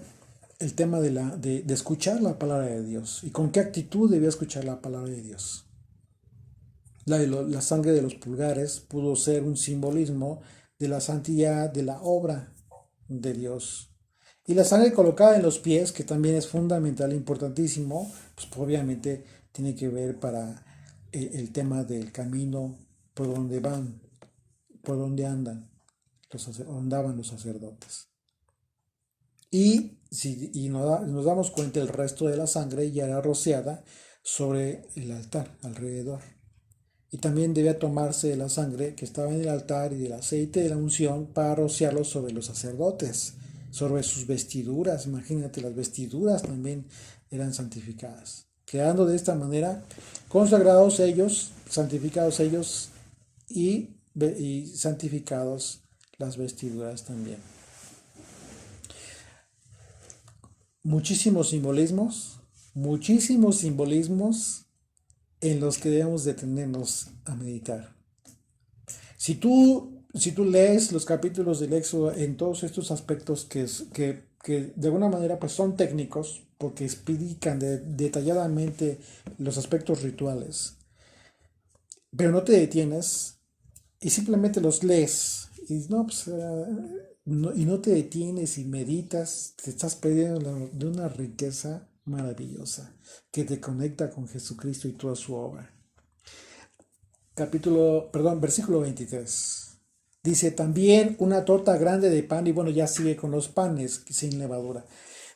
el tema de escuchar la palabra de Dios. Y con qué actitud debía escuchar la palabra de Dios. La sangre de los pulgares pudo ser un simbolismo de la santidad de la obra de Dios. Y la sangre colocada en los pies, que también es fundamental, importantísimo, pues obviamente tiene que ver para el tema del camino por donde van, por donde andaban los sacerdotes. Y nos damos cuenta, el resto de la sangre ya era rociada sobre el altar, alrededor. Y también debía tomarse la sangre que estaba en el altar y el aceite de la unción para rociarlo sobre los sacerdotes, sobre sus vestiduras. Imagínate, las vestiduras también eran santificadas. Quedando de esta manera consagrados ellos, santificados ellos y santificados las vestiduras también. Muchísimos simbolismos en los que debemos detenernos a meditar. Si tú lees los capítulos del Éxodo en todos estos aspectos que de alguna manera pues son técnicos, porque explican detalladamente los aspectos rituales, pero no te detienes y simplemente los lees y no te detienes y meditas, te estás perdiendo de una riqueza maravillosa que te conecta con Jesucristo y toda su obra. Versículo 23. Dice, también una torta grande de pan, y bueno, ya sigue con los panes sin levadura.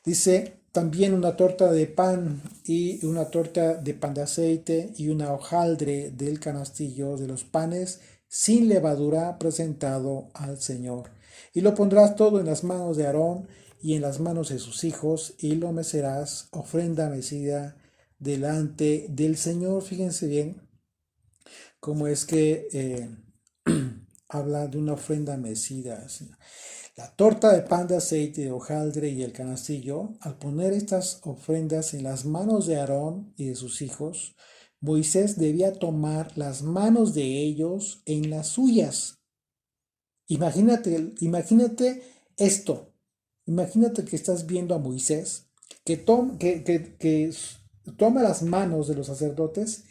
Dice, también una torta de pan y una torta de pan de aceite y una hojaldre del canastillo de los panes sin levadura presentado al Señor. Y lo pondrás todo en las manos de Aarón y en las manos de sus hijos, y lo mecerás ofrenda mecida delante del Señor. Fíjense bien cómo es que habla de una ofrenda mecida. La torta de pan de aceite, de hojaldre y el canastillo, al poner estas ofrendas en las manos de Aarón y de sus hijos, Moisés debía tomar las manos de ellos en las suyas. Imagínate esto. Imagínate que estás viendo a Moisés que toma las manos de los sacerdotes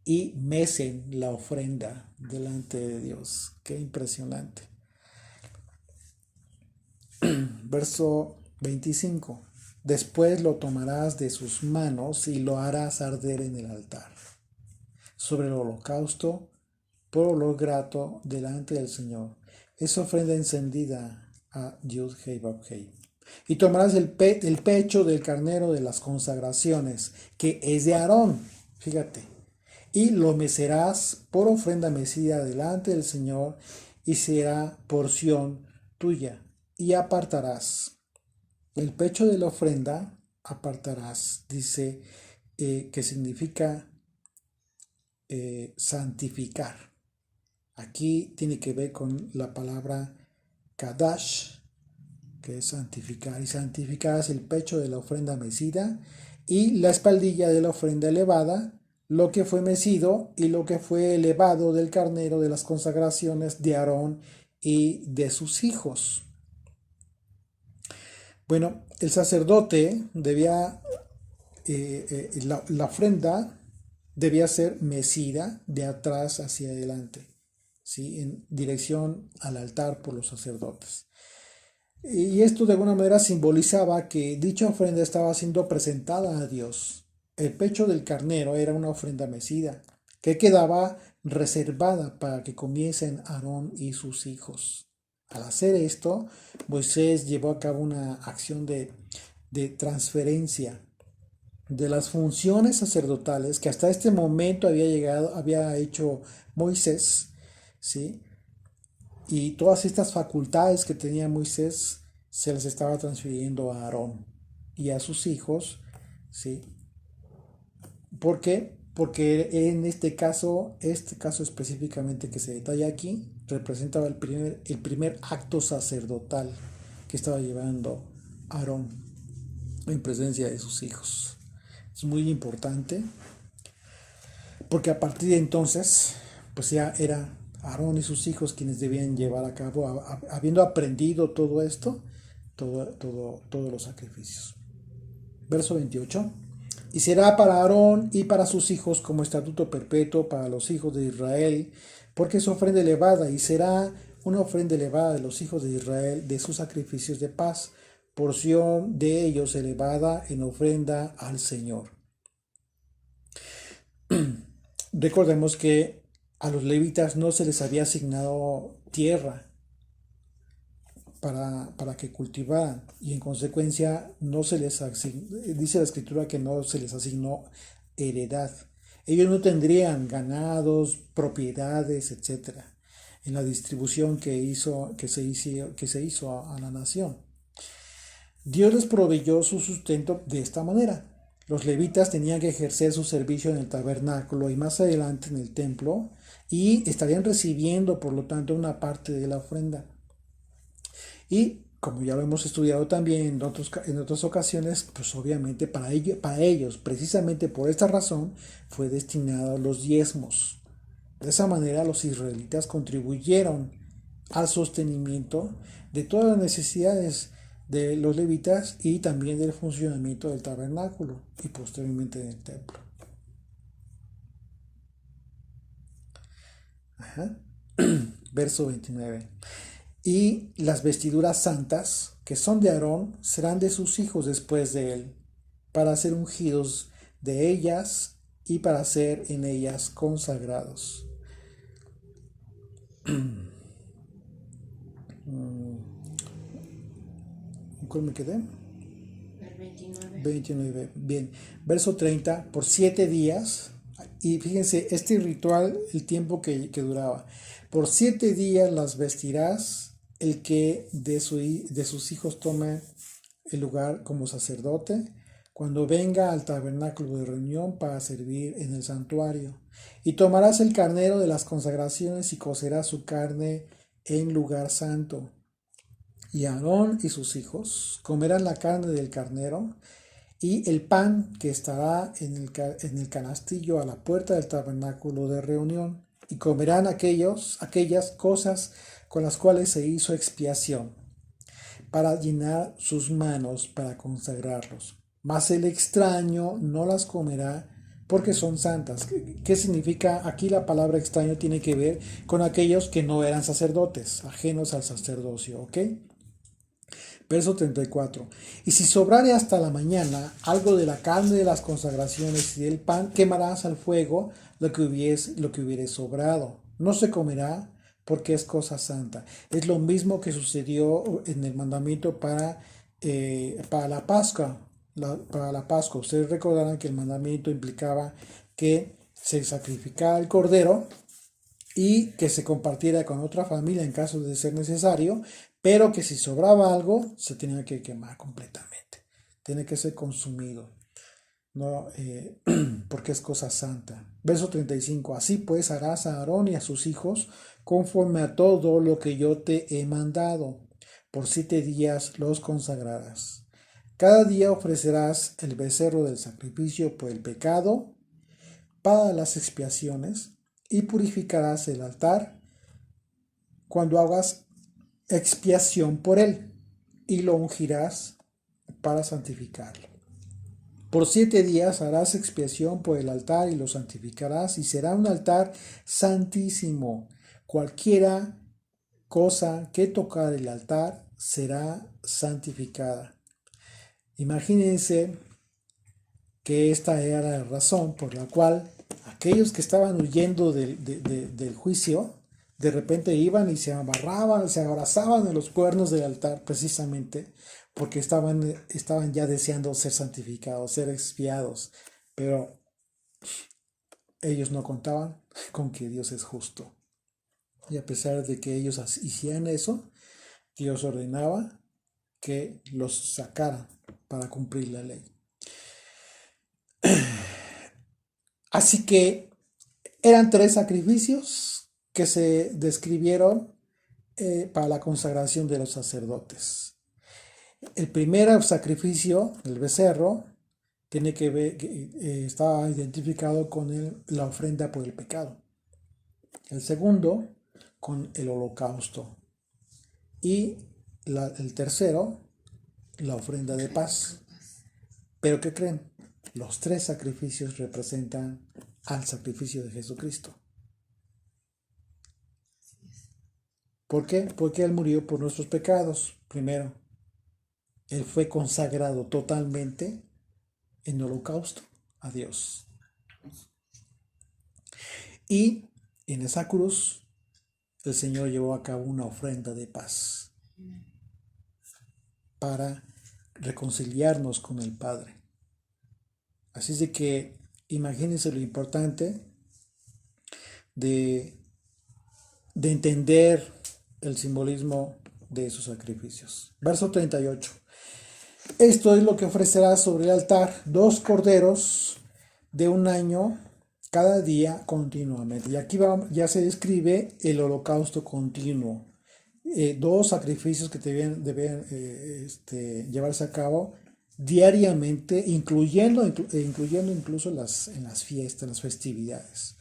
y mecen la ofrenda delante de Dios. Qué impresionante. Verso 25. Después lo tomarás de sus manos y lo harás arder en el altar, sobre el holocausto, por olor grato delante del Señor. Es ofrenda encendida a Yud-Hei Vav-Hei. Y tomarás el pecho del carnero de las consagraciones, que es de Aarón. Fíjate. Y lo mecerás por ofrenda mecida delante del Señor, y será porción tuya. Y apartarás el pecho de la ofrenda, apartarás, dice que significa santificar. Aquí tiene que ver con la palabra kadash, que es santificar. Y santificarás el pecho de la ofrenda mecida y la espaldilla de la ofrenda elevada, lo que fue mecido y lo que fue elevado del carnero de las consagraciones de Aarón y de sus hijos. Bueno, el sacerdote debía, la ofrenda debía ser mecida de atrás hacia adelante, ¿sí? En dirección al altar por los sacerdotes. Y esto de alguna manera simbolizaba que dicha ofrenda estaba siendo presentada a Dios. El pecho del carnero era una ofrenda mecida, que quedaba reservada para que comiesen Aarón y sus hijos. Al hacer esto, Moisés llevó a cabo una acción de transferencia de las funciones sacerdotales que hasta este momento había hecho Moisés, ¿sí? Y todas estas facultades que tenía Moisés se las estaba transfiriendo a Aarón y a sus hijos, ¿sí? ¿Por qué? Porque en este caso específicamente que se detalla aquí, representaba el primer acto sacerdotal que estaba llevando Aarón en presencia de sus hijos. Es muy importante porque a partir de entonces, pues ya era Aarón y sus hijos quienes debían llevar a cabo, habiendo aprendido todo esto, todos los sacrificios. Verso 28. Y será para Aarón y para sus hijos como estatuto perpetuo para los hijos de Israel, porque es ofrenda elevada, y será una ofrenda elevada de los hijos de Israel de sus sacrificios de paz, porción de ellos elevada en ofrenda al Señor. Recordemos que a los levitas no se les había asignado tierra para que cultivaran, y en consecuencia no se les dice la escritura que no se les asignó heredad. Ellos no tendrían ganados, propiedades, etcétera, en la distribución que se hizo a la nación. Dios les proveyó su sustento de esta manera. Los levitas tenían que ejercer su servicio en el tabernáculo y más adelante en el templo, y estarían recibiendo, por lo tanto, una parte de la ofrenda. Y como ya lo hemos estudiado también en otras ocasiones, pues obviamente para ellos, precisamente por esta razón, fue destinado a los diezmos. De esa manera los israelitas contribuyeron al sostenimiento de todas las necesidades de los levitas y también del funcionamiento del tabernáculo y posteriormente del templo. Ajá. Verso 29. Y las vestiduras santas, que son de Aarón, serán de sus hijos después de él, para ser ungidos de ellas y para ser en ellas consagrados. ¿Cuál me quedé? El 29. 29. Bien. Verso 30. Por 7 días. Y fíjense, este ritual, el tiempo que duraba. Por 7 días las vestirás el que de sus hijos tome el lugar como sacerdote, cuando venga al tabernáculo de reunión para servir en el santuario. Y tomarás el carnero de las consagraciones y cocerás su carne en lugar santo. Y Aarón y sus hijos comerán la carne del carnero y el pan que estará en el canastillo a la puerta del tabernáculo de reunión, y comerán aquellas cosas con las cuales se hizo expiación, para llenar sus manos para consagrarlos. Mas el extraño no las comerá porque son santas. ¿Qué significa? Aquí la palabra extraño tiene que ver con aquellos que no eran sacerdotes, ajenos al sacerdocio, ¿ok? Verso 34. Y si sobrare hasta la mañana algo de la carne de las consagraciones y del pan, quemarás al fuego lo que hubiere sobrado. No se comerá porque es cosa santa. Es lo mismo que sucedió en el mandamiento para la Pascua. Para la Pascua, ustedes recordarán que el mandamiento implicaba que se sacrificara el cordero y que se compartiera con otra familia en caso de ser necesario, pero que si sobraba algo se tenía que quemar completamente, tiene que ser consumido, no porque es cosa santa. Verso 35. Así pues harás a Aarón y a sus hijos conforme a todo lo que yo te he mandado. Por 7 días los consagrarás. Cada día ofrecerás el becerro del sacrificio por el pecado, para las expiaciones, y purificarás el altar cuando hagas expiación por él, y lo ungirás para santificarlo. Por 7 días harás expiación por el altar y lo santificarás, y será un altar santísimo. Cualquiera cosa que tocar el altar será santificada. Imagínense que esta era la razón por la cual aquellos que estaban huyendo del juicio, de repente iban y se amarraban, se abrazaban en los cuernos del altar, precisamente porque estaban ya deseando ser santificados, ser expiados, pero ellos no contaban con que Dios es justo. Y a pesar de que ellos hicieran eso, Dios ordenaba que los sacaran para cumplir la ley. Así que eran 3 sacrificios que se describieron para la consagración de los sacerdotes. El primer sacrificio, el becerro, tiene que ver, está identificado con la ofrenda por el pecado. El segundo, con el holocausto. Y el tercero, la ofrenda de paz. Pero ¿qué creen? Los 3 sacrificios representan al sacrificio de Jesucristo. ¿Por qué? Porque Él murió por nuestros pecados, primero. Él fue consagrado totalmente en holocausto a Dios. Y en esa cruz, el Señor llevó a cabo una ofrenda de paz para reconciliarnos con el Padre. Así es de que imagínense lo importante de entender el simbolismo de esos sacrificios. Verso 38. Esto es lo que ofrecerás sobre el altar: 2 corderos de 1 año cada día continuamente. Y aquí ya se describe el holocausto continuo. 2 sacrificios que deben llevarse a cabo diariamente, incluyendo incluso en las fiestas, en las festividades.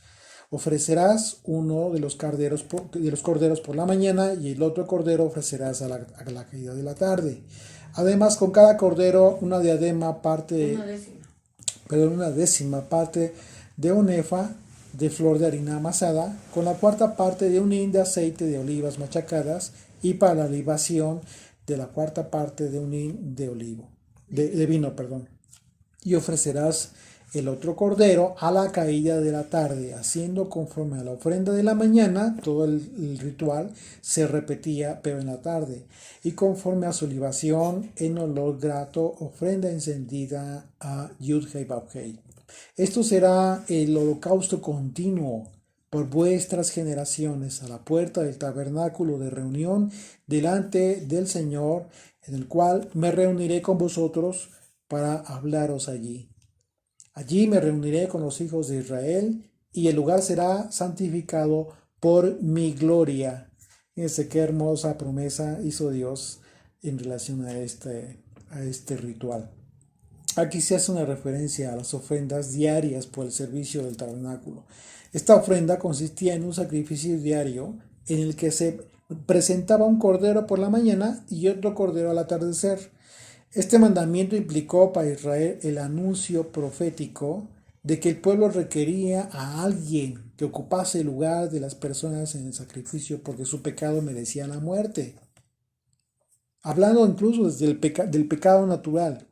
Ofrecerás uno de los corderos por la mañana, y el otro cordero ofrecerás a la caída de la tarde. Además, con cada cordero una décima parte de un efa de flor de harina amasada, con la 4ª parte de un hin de aceite de olivas machacadas, y para la libación de la 4ª parte de un hin de vino. Y ofrecerás el otro cordero a la caída de la tarde, haciendo conforme a la ofrenda de la mañana. Todo el ritual se repetía, pero en la tarde, y conforme a su libación en olor grato, ofrenda encendida a Yud-Hei Vav-Hei. Esto será el holocausto continuo por vuestras generaciones a la puerta del tabernáculo de reunión delante del Señor, en el cual me reuniré con vosotros para hablaros allí. Allí me reuniré con los hijos de Israel, y el lugar será santificado por mi gloria. Fíjense qué hermosa promesa hizo Dios en relación a este ritual. Aquí se hace una referencia a las ofrendas diarias por el servicio del tabernáculo. Esta ofrenda consistía en un sacrificio diario en el que se presentaba un cordero por la mañana y otro cordero al atardecer. Este mandamiento implicó para Israel el anuncio profético de que el pueblo requería a alguien que ocupase el lugar de las personas en el sacrificio, porque su pecado merecía la muerte. Hablando incluso desde del pecado natural.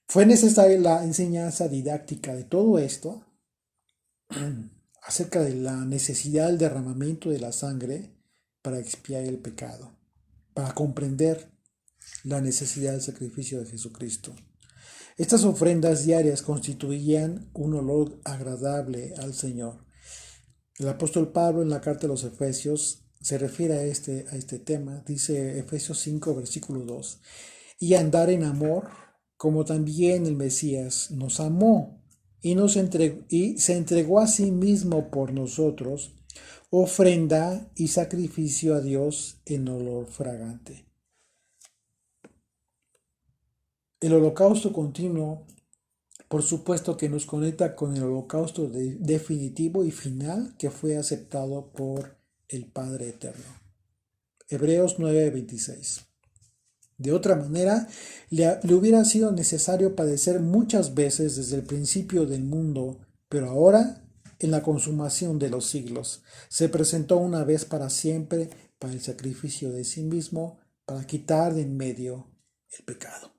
Fue necesaria la enseñanza didáctica de todo esto acerca de la necesidad del derramamiento de la sangre para expiar el pecado, para comprender la necesidad del sacrificio de Jesucristo. Estas ofrendas diarias constituían un olor agradable al Señor. El apóstol Pablo, en la carta de los Efesios, se refiere a este tema. Dice Efesios 5, versículo 2: y andar en amor, como también el Mesías nos amó y se entregó a sí mismo por nosotros, ofrenda y sacrificio a Dios en olor fragante. El holocausto continuo, por supuesto, que nos conecta con el holocausto definitivo y final que fue aceptado por el Padre Eterno. Hebreos 9:26. De otra manera, le hubiera sido necesario padecer muchas veces desde el principio del mundo, pero ahora, en la consumación de los siglos, se presentó una vez para siempre para el sacrificio de sí mismo, para quitar de en medio el pecado.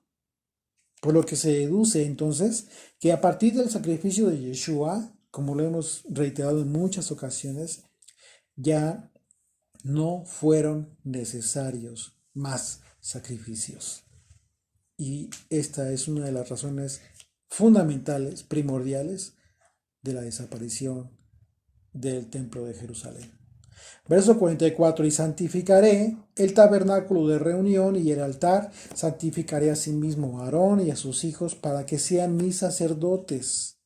Por lo que se deduce entonces que a partir del sacrificio de Yeshua, como lo hemos reiterado en muchas ocasiones, ya no fueron necesarios más sacrificios. Y esta es una de las razones fundamentales, primordiales, de la desaparición del templo de Jerusalén. Verso 44, y santificaré el tabernáculo de reunión y el altar, santificaré a sí mismo a Aarón y a sus hijos para que sean mis sacerdotes.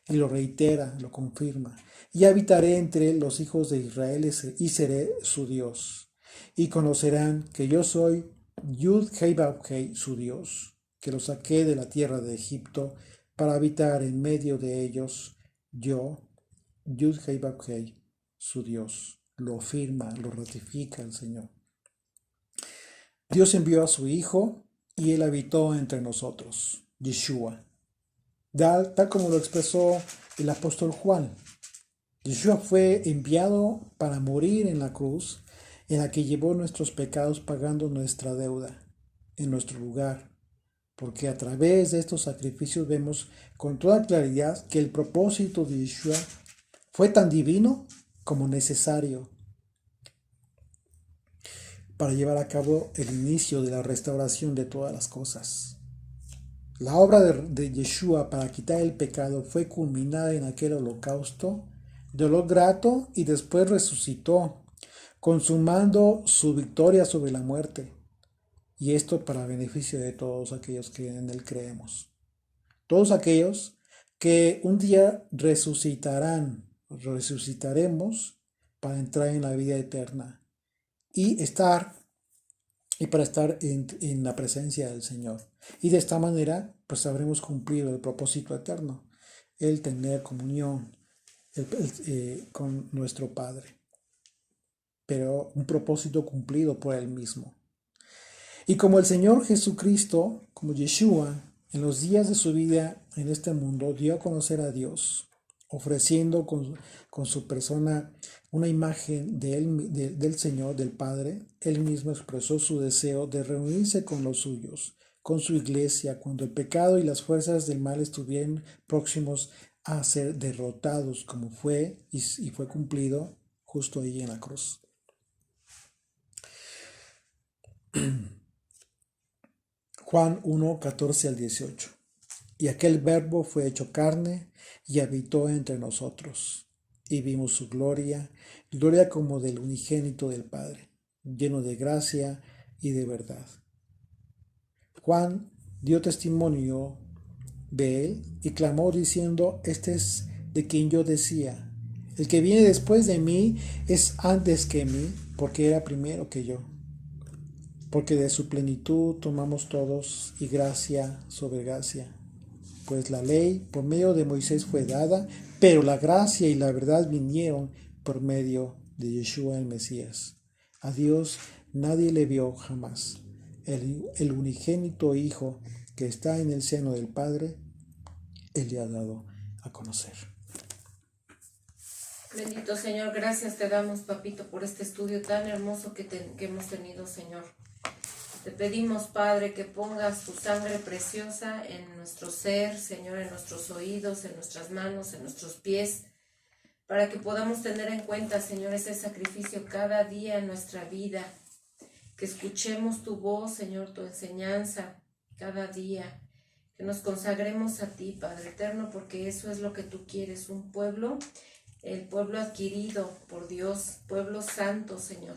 Y lo reitera, lo confirma. Y habitaré entre los hijos de Israel y seré su Dios. Y conocerán que yo soy Yud Hei Vav Hei, su Dios, que los saqué de la tierra de Egipto para habitar en medio de ellos. Yo, Yud Hei Vav Hei, su Dios. Lo afirma, lo ratifica el Señor. Dios envió a su Hijo y Él habitó entre nosotros, Yeshua. Tal como lo expresó el apóstol Juan. Yeshua fue enviado para morir en la cruz, en la que llevó nuestros pecados pagando nuestra deuda en nuestro lugar, porque a través de estos sacrificios vemos con toda claridad que el propósito de Yeshua fue tan divino como necesario para llevar a cabo el inicio de la restauración de todas las cosas. La obra de Yeshua para quitar el pecado fue culminada en aquel holocausto, dolor grato, y después resucitó, consumando su victoria sobre la muerte. Y esto para beneficio de todos aquellos que en Él creemos. Todos aquellos que un día resucitaremos para entrar en la vida eterna y para estar en la presencia del Señor. Y de esta manera, pues habremos cumplido el propósito eterno, el tener comunión con nuestro Padre, pero un propósito cumplido por Él mismo. Y como el Señor Jesucristo, como Yeshua, en los días de su vida en este mundo, dio a conocer a Dios, ofreciendo con su persona una imagen del Señor, del Padre. Él mismo expresó su deseo de reunirse con los suyos, con su iglesia, cuando el pecado y las fuerzas del mal estuvieran próximos a ser derrotados, como fue y fue cumplido justo ahí en la cruz. Juan 1, 14 al 18. Y aquel verbo fue hecho carne y habitó entre nosotros. Y vimos su gloria, gloria como del unigénito del Padre, lleno de gracia y de verdad. Juan dio testimonio de él y clamó diciendo: este es de quien yo decía, el que viene después de mí es antes que mí, porque era primero que yo. Porque de su plenitud tomamos todos, y gracia sobre gracia. Pues la ley por medio de Moisés fue dada, pero la gracia y la verdad vinieron por medio de Yeshua el Mesías. A Dios nadie le vio jamás. El unigénito Hijo que está en el seno del Padre, Él le ha dado a conocer. Bendito Señor, gracias te damos, papito, por este estudio tan hermoso que hemos tenido, Señor. Te pedimos, Padre, que pongas tu sangre preciosa en nuestro ser, Señor, en nuestros oídos, en nuestras manos, en nuestros pies, para que podamos tener en cuenta, Señor, ese sacrificio cada día en nuestra vida, que escuchemos tu voz, Señor, tu enseñanza cada día, que nos consagremos a ti, Padre eterno, porque eso es lo que tú quieres, un pueblo, el pueblo adquirido por Dios, pueblo santo, Señor.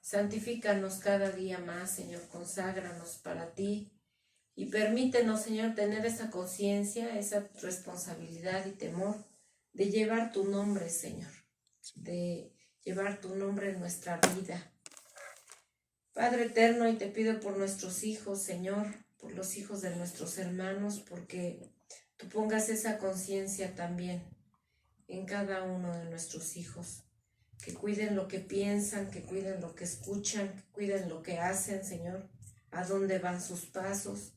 Santifícanos cada día más, Señor, conságranos para ti y permítenos, Señor, tener esa conciencia, esa responsabilidad y temor de llevar tu nombre, Señor, de llevar tu nombre en nuestra vida. Padre eterno, y te pido por nuestros hijos, Señor, por los hijos de nuestros hermanos, porque tú pongas esa conciencia también en cada uno de nuestros hijos. Que cuiden lo que piensan, que cuiden lo que escuchan, que cuiden lo que hacen, Señor, a dónde van sus pasos.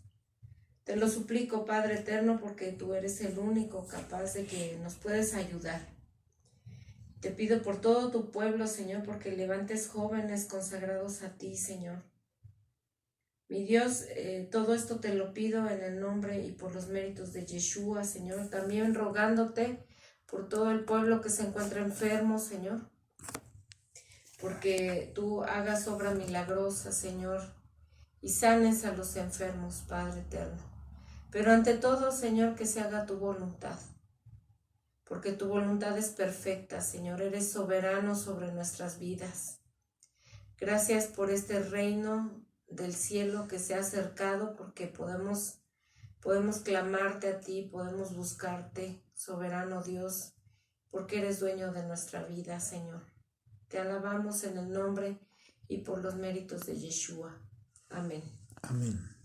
Te lo suplico, Padre eterno, porque tú eres el único capaz de que nos puedes ayudar. Te pido por todo tu pueblo, Señor, porque levantes jóvenes consagrados a ti, Señor. Mi Dios, todo esto te lo pido en el nombre y por los méritos de Yeshua, Señor. También rogándote por todo el pueblo que se encuentra enfermo, Señor. Porque tú hagas obra milagrosa, Señor, y sanes a los enfermos, Padre eterno. Pero ante todo, Señor, que se haga tu voluntad. Porque tu voluntad es perfecta, Señor. Eres soberano sobre nuestras vidas. Gracias por este reino del cielo que se ha acercado, porque podemos clamarte a ti, podemos buscarte, soberano Dios, porque eres dueño de nuestra vida, Señor. Te alabamos en el nombre y por los méritos de Yeshua. Amén. Amén.